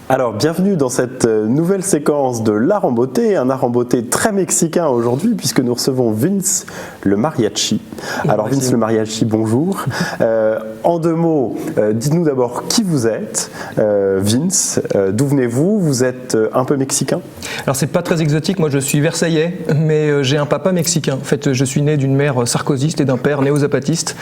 Alors, bienvenue dans cette nouvelle séquence de l'art en beauté, un art en beauté très mexicain aujourd'hui, puisque nous recevons Vince le mariachi. Alors, Vince le mariachi, bonjour. En deux mots, dites-nous d'abord qui vous êtes, Vince, d'où venez-vous? Vous êtes un peu mexicain? Alors, c'est pas très exotique, moi je suis versaillais, mais j'ai un papa mexicain. En fait, je suis né d'une mère sarkozyste et d'un père néo-zapatiste.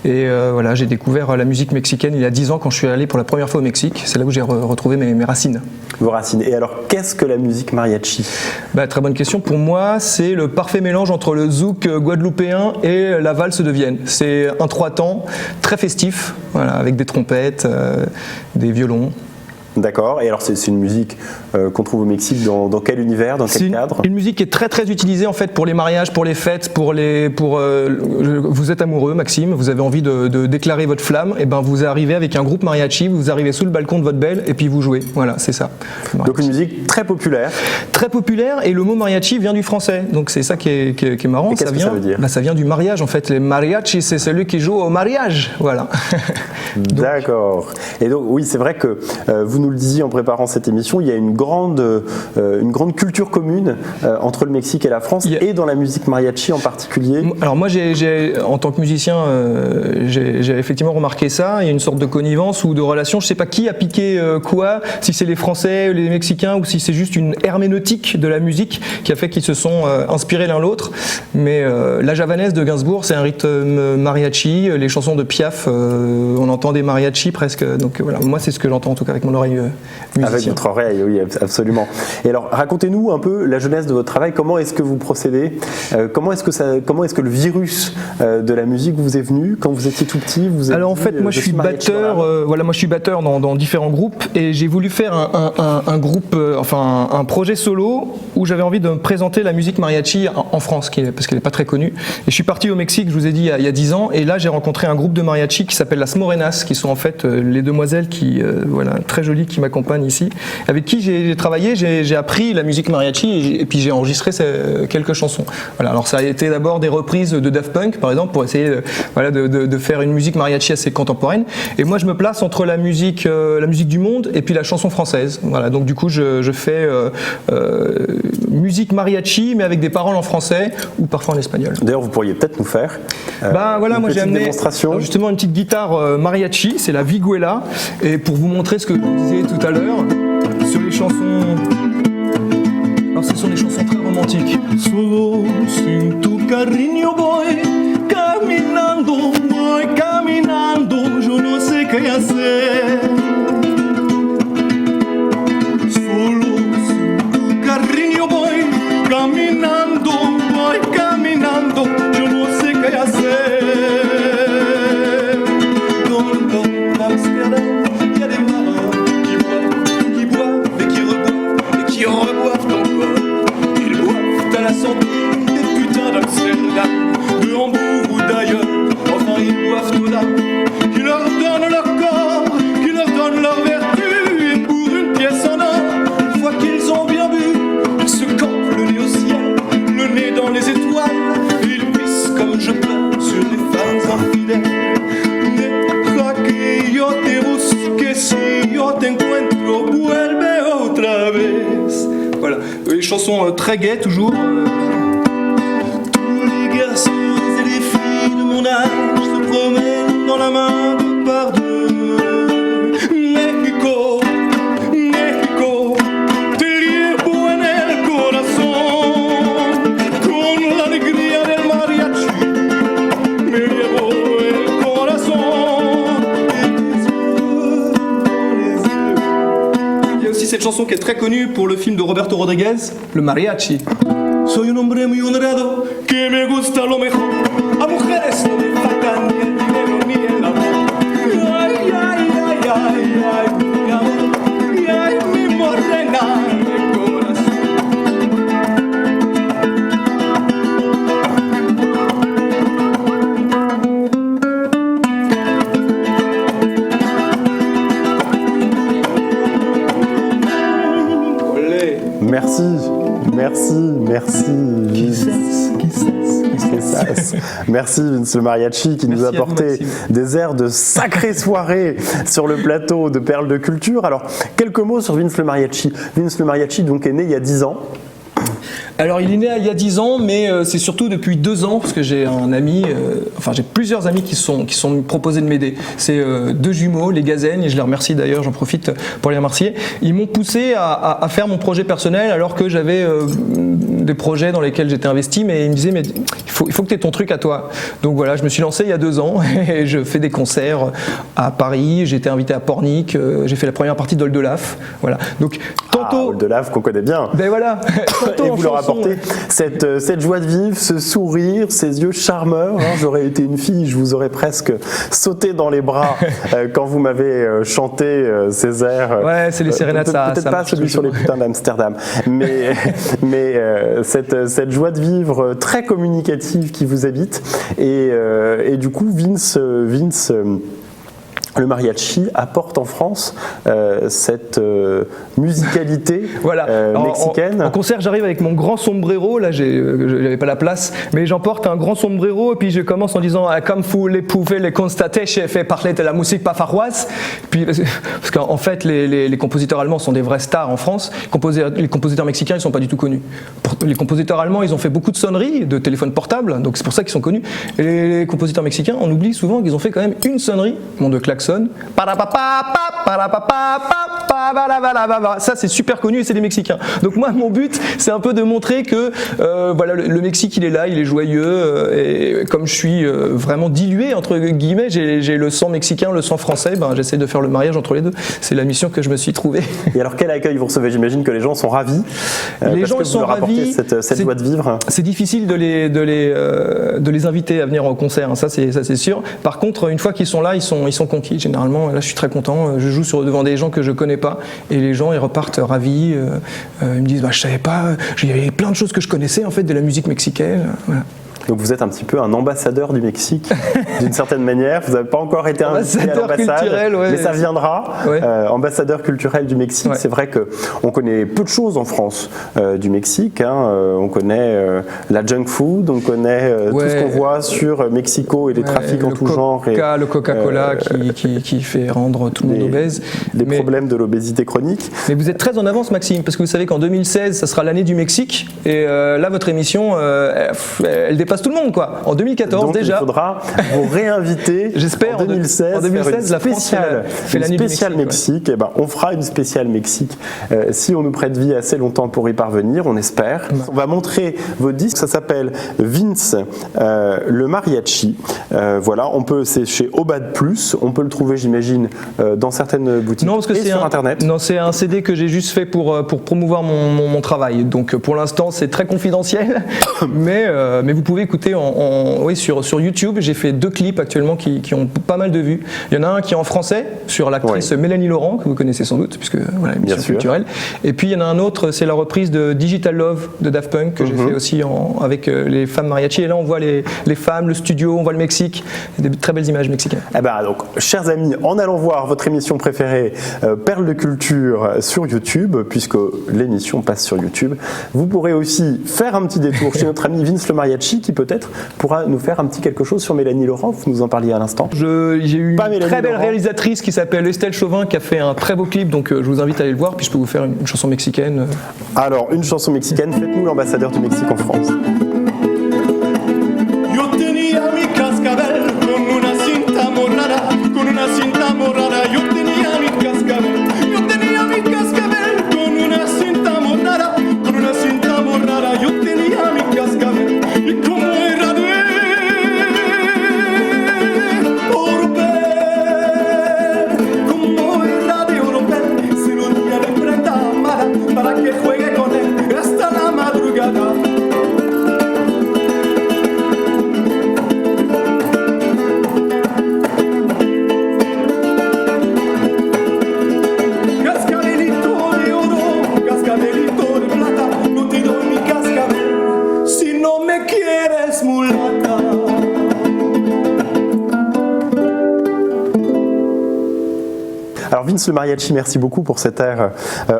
Et voilà, j'ai découvert la musique mexicaine il y a 10 ans quand je suis allé pour la première fois au Mexique. C'est là où j'ai retrouvé mes racines. Vos racines. Et alors, qu'est-ce que la musique mariachi? Très bonne question. Pour moi, c'est le parfait mélange entre le zouk guadeloupéen et la valse de Vienne. C'est un 3 temps très festif, voilà, avec des trompettes, des violons. D'accord. Et alors, c'est une musique qu'on trouve au Mexique dans quel univers, dans quel cadre? Une musique qui est très très utilisée en fait pour les mariages, pour les fêtes, vous êtes amoureux, Maxime, vous avez envie de déclarer votre flamme, et ben vous arrivez avec un groupe mariachi, vous arrivez sous le balcon de votre belle et puis vous jouez. Voilà, c'est ça. Donc une musique très populaire. Très populaire, et le mot mariachi vient du français. Donc c'est ça qui est marrant. Et qu'est-ce que ça veut dire? Ça vient du mariage en fait. Les mariachis, c'est celui qui joue au mariage. Voilà. D'accord. Et donc oui, c'est vrai que vous nous le disiez en préparant cette émission, il y a une grande culture commune entre le Mexique et la France, et dans la musique mariachi en particulier. Alors moi, en tant que musicien, j'ai effectivement remarqué ça. Il y a une sorte de connivence ou de relation. Je ne sais pas qui a piqué quoi, si c'est les Français, les Mexicains, ou si c'est juste une herméneutique de la musique qui a fait qu'ils se sont inspirés l'un l'autre. Mais la javanaise de Gainsbourg, c'est un rythme mariachi. Les chansons de Piaf, on entend des mariachis presque. Donc voilà, moi c'est ce que j'entends en tout cas avec mon oreille musicien. Avec votre oreille, oui, absolument. Et alors, racontez-nous un peu la genèse de votre travail. Comment est-ce que vous procédez? Comment est-ce que le virus de la musique vous est venu quand vous étiez tout petit? Alors en fait, moi je suis batteur. Moi je suis batteur dans différents groupes, et j'ai voulu faire un groupe, un projet solo où j'avais envie de me présenter la musique mariachi en France, parce qu'elle n'est pas très connue. Et je suis parti au Mexique, je vous ai dit, il y a 10 ans, et là j'ai rencontré un groupe de mariachi qui s'appelle Las Morenas, qui sont en fait les demoiselles très jolies qui m'accompagnent ici, avec qui j'ai travaillé, j'ai appris la musique mariachi, et puis j'ai enregistré quelques chansons. Voilà, alors ça a été d'abord des reprises de Daft Punk, par exemple, pour essayer de faire une musique mariachi assez contemporaine. Et moi je me place entre la musique du monde et puis la chanson française. Voilà, donc du coup je fais musique mariachi, mais avec des paroles en français ou parfois en espagnol. D'ailleurs, vous pourriez peut-être nous faire moi j'ai amené justement une petite guitare mariachi, c'est la Viguela, et pour vous montrer ce que je vous disais tout à l'heure sur les chansons. Alors ce sont des chansons très romantiques. Solo sin tu cariño voy caminando, yo no sé qué hacer. Solo sin tu cariño voy caminando, yo no sé qué hacer. Dans la mosquée, il y a des marins qui boivent et qui reboivent et qui reboivent encore. Ils boivent à la santé des putains d'Amsterdam, de Hambourg ou d'ailleurs. Enfin, ils boivent tout là, qui leur donnent leur corps, qui leur donnent leur vertu. Et pour une pièce en or, une fois qu'ils ont bien bu, ils se campent le nez au ciel, le nez dans les étoiles. Ils pissent comme je pleure sur les femmes infidèles. Deja que yo te busque, si yo te encuentro, vuelve otra vez. Voilà, les chansons très gaies toujours. Tous les garçons et les filles de mon âge se promènent dans la main de par deux. México, México, te llevo en el corazón, con la alegría del mariachi, me llevo el corazón. Il y a aussi cette chanson qui est très connue pour le film de Roberto Rodriguez, Le Mariachi. Soy un hombre muy honrado, que me gusta lo mejor. A mujeres no me faltan ni el dinero ni el amor. Ay, ay, ay, ay, ay, mi amor. Ay, mi morena, mi corazón. Merci. Quizás. Merci Vince le Mariachi qui nous a apporté des airs de sacrées soirées sur le plateau de Perles de Culture. Alors, quelques mots sur Vince le Mariachi. Vince le Mariachi donc est né il y a 10 ans. Alors il est né il y a 10 ans, mais c'est surtout depuis 2 ans, parce que j'ai un ami, j'ai plusieurs amis qui sont proposés de m'aider. C'est 2 jumeaux, les Gazennes, et je les remercie d'ailleurs, j'en profite pour les remercier. Ils m'ont poussé à faire mon projet personnel alors que j'avais des projets dans lesquels j'étais investi, mais ils me disaient mais il faut que tu aies ton truc à toi. Donc voilà, je me suis lancé il y a 2 ans et je fais des concerts à Paris, j'ai été invité à Pornic, j'ai fait la première partie d'Oldelaf. Voilà. Donc tantôt Oldelaf qu'on connaît bien. Ben voilà. Et vous leur apportez cette joie de vivre, ce sourire, ces yeux charmeurs. J'aurais été une fille, je vous aurais presque sauté dans les bras quand vous m'avez chanté ces airs. Ouais, c'est les sérénates, peut-être pas celui sur les putains d'Amsterdam, mais cette joie de vivre très communicative qui vous habite. Et du coup, Vince le mariachi apporte en France cette musicalité mexicaine. En concert, j'arrive avec mon grand sombrero. Là, j'avais pas la place, mais j'emporte un grand sombrero et puis je commence en disant comme vous les pouvez le constater, j'ai fait parler de la musique bafaroise. Puis parce qu'en fait, les compositeurs allemands sont des vrais stars en France. Les compositeurs mexicains, ils sont pas du tout connus. Les compositeurs allemands, ils ont fait beaucoup de sonneries, de téléphones portables, donc c'est pour ça qu'ils sont connus. Et les compositeurs mexicains, on oublie souvent qu'ils ont fait quand même une sonnerie, de klaxon. Ça c'est super connu et c'est des Mexicains. Donc moi mon but c'est un peu de montrer que le Mexique il est là, il est joyeux et comme je suis vraiment dilué entre guillemets, j'ai le sang mexicain, le sang français, j'essaie de faire le mariage entre les deux. C'est la mission que je me suis trouvée. Et alors quel accueil vous recevez? J'imagine que les gens sont ravis. Les gens sont ravis. Cette joie de vivre. C'est difficile de les inviter à venir au concert, ça c'est sûr. Par contre une fois qu'ils sont là, ils sont conquis. Généralement, là, je suis très content. Je joue devant des gens que je connais pas, et les gens ils repartent ravis. Ils me disent, je savais pas. Il y avait plein de choses que je connaissais en fait de la musique mexicaine. Voilà. Donc vous êtes un petit peu un ambassadeur du Mexique, d'une certaine manière. Vous n'avez pas encore été invité à l'ambassade, mais ça viendra. Ouais. Ambassadeur culturel du Mexique. Ouais. C'est vrai qu'on connaît peu de choses en France du Mexique. On connaît la junk food, on connaît tout ce qu'on voit sur Mexico et les trafics en tout genre. Le Coca-Cola qui fait rendre tout le monde obèse. Les problèmes de l'obésité chronique. Mais vous êtes très en avance, Maxime, parce que vous savez qu'en 2016, ça sera l'année du Mexique. Et là, votre émission, elle dépasse tout le monde, quoi. En 2014 donc, déjà. Il faudra vous réinviter. J'espère. En 2016, en 2016 la France fait l'année du Mexique. Ouais. On fera une spéciale Mexique si on nous prête vie assez longtemps pour y parvenir, on espère. Ouais. On va montrer votre disque. Ça s'appelle Vince le Mariachi. C'est chez Obad Plus. On peut le trouver, j'imagine, dans certaines boutiques. Non, parce que et sur Internet. Non, c'est un CD que j'ai juste fait pour promouvoir mon travail. Donc pour l'instant, c'est très confidentiel, mais vous pouvez écouter sur YouTube. J'ai fait 2 clips actuellement qui ont pas mal de vues. Il y en a un qui est en français sur l'actrice Mélanie Laurent, que vous connaissez sans doute, puisque émission culturelle. Et puis il y en a un autre, c'est la reprise de Digital Love de Daft Punk que j'ai fait aussi avec les femmes mariachi. Et là on voit les femmes, le studio, on voit le Mexique, des très belles images mexicaines. Donc, chers amis, en allant voir votre émission préférée, Perles de Culture, sur YouTube, puisque l'émission passe sur YouTube, vous pourrez aussi faire un petit détour chez notre ami Vince le Mariachi, qui peut-être pourra nous faire un petit quelque chose sur Mélanie Laurent. Vous nous en parliez à l'instant. J'ai eu une très belle réalisatrice qui s'appelle Estelle Chauvin qui a fait un très beau clip, donc je vous invite à aller le voir, puis je peux vous faire une chanson mexicaine. Alors, une chanson mexicaine, faites-nous l'ambassadeur du Mexique en France. Alors Vince le Mariachi, merci beaucoup pour cet air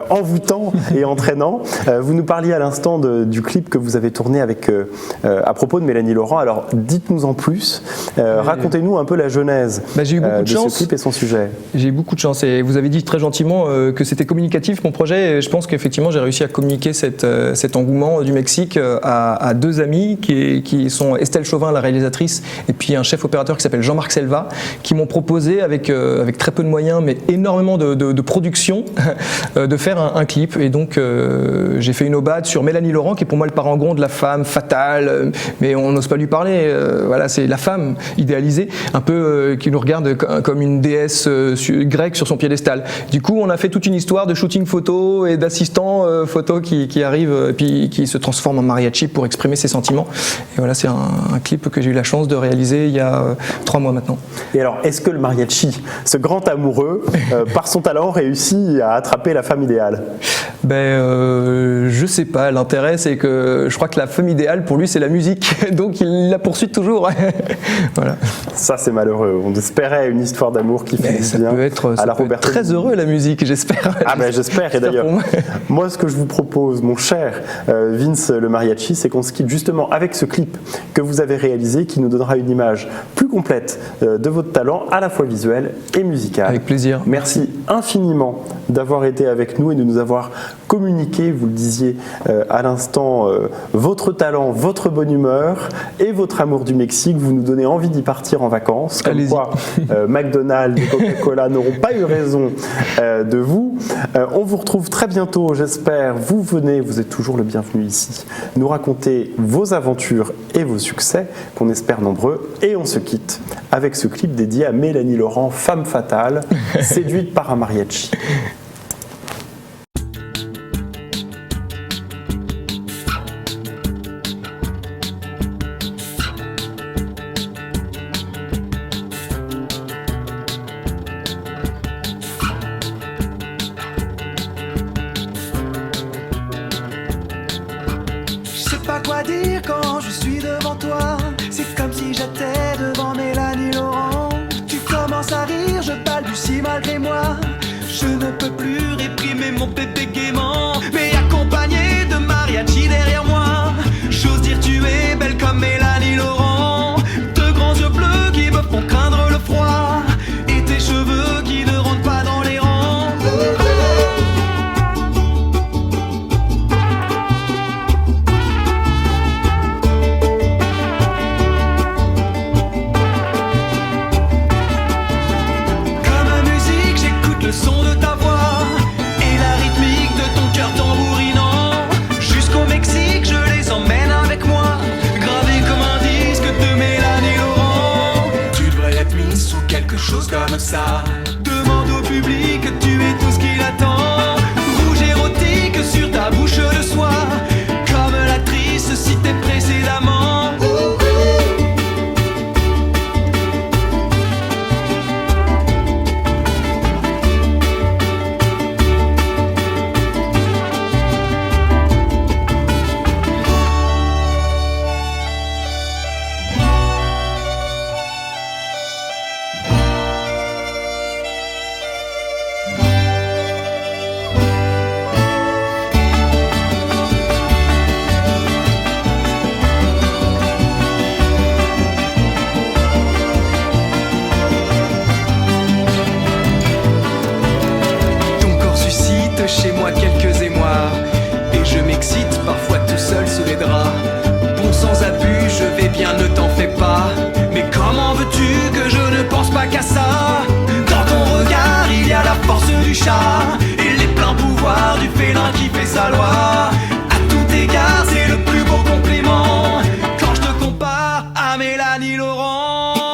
envoûtant et entraînant. Vous nous parliez à l'instant du clip que vous avez tourné avec, à propos de Mélanie Laurent. Alors dites-nous en plus, racontez-nous un peu la genèse j'ai eu beaucoup de chance. ce clip et son sujet. J'ai eu beaucoup de chance et vous avez dit très gentiment que c'était communicatif mon projet et je pense qu'effectivement j'ai réussi à communiquer cet engouement du Mexique à deux amis qui sont Estelle Chauvin, la réalisatrice, et puis un chef opérateur qui s'appelle Jean-Marc Selva, qui m'ont proposé avec très peu de moyens mais énormément de production de faire un clip. Et donc j'ai fait une aubade sur Mélanie Laurent qui est pour moi le parangon de la femme fatale, mais on n'ose pas lui parler. Voilà, c'est la femme idéalisée, un peu qui nous regarde comme une déesse grecque sur son piédestal. Du coup, on a fait toute une histoire de shooting photo et d'assistants photo qui arrivent et puis qui se transforment en mariachi pour exprimer ses sentiments. Et voilà, c'est un clip que j'ai eu la chance de réaliser il y a 3 mois maintenant. Et alors, est-ce que le mariachi, ce grand amoureux, par son talent, réussit à attraper la femme idéale? Je sais pas. L'intérêt, c'est que je crois que la femme idéale, pour lui, c'est la musique. Donc, il la poursuit toujours. Voilà. Ça, c'est malheureux. On espérait une histoire d'amour qui fait ça bien peut être, à la peut être très heureux, la musique, j'espère. Ah j'espère. Et d'ailleurs, moi, ce que je vous propose, mon cher Vince le Mariachi, c'est qu'on se quitte justement avec ce clip que vous avez réalisé, qui nous donnera une image plus complète de votre talent, à la fois visuel et musical. Avec plaisir. Merci infiniment d'avoir été avec nous et de nous avoir communiqué, vous le disiez à l'instant, votre talent, votre bonne humeur et votre amour du Mexique. Vous nous donnez envie d'y partir en vacances. Comme quoi, McDonald's et Coca-Cola n'auront pas eu raison de vous. On vous retrouve très bientôt, j'espère. Vous venez, vous êtes toujours le bienvenu ici, nous raconter vos aventures et vos succès, qu'on espère nombreux. Et on se quitte avec ce clip dédié à Mélanie Laurent, femme fatale, séduite par un mariachi. Quoi dire quand je suis devant toi? C'est comme si j'étais devant Mélanie Laurent. Tu commences à rire, je balbutie malgré moi. Je ne peux plus réprimer mon bébé gaiement. Mais accompagné de mariachi derrière moi, j'ose dire tu es belle comme Mélanie Laurent. De grands yeux bleus qui me font craindre le froid, et tes cheveux qui ne rentrent pas dans les rangs. Le son de ta voix et la rythmique de ton cœur tambourinant. Jusqu'au Mexique, je les emmène avec moi, gravé comme un disque de Mélanie Laurent. Tu devrais être mise sous quelque chose comme ça. Demande au public que tu es tout ce qu'il attend. Rouge érotique sur ta bouche de soie, comme l'actrice citée précédemment. Chez moi quelques émois, et je m'excite parfois tout seul sous les draps. Bon, sans abus, je vais bien, ne t'en fais pas. Mais comment veux-tu que je ne pense pas qu'à ça? Dans ton regard, il y a la force du chat et les pleins pouvoirs du félin qui fait sa loi. À tout égard, c'est le plus beau compliment quand je te compare à Mélanie Laurent.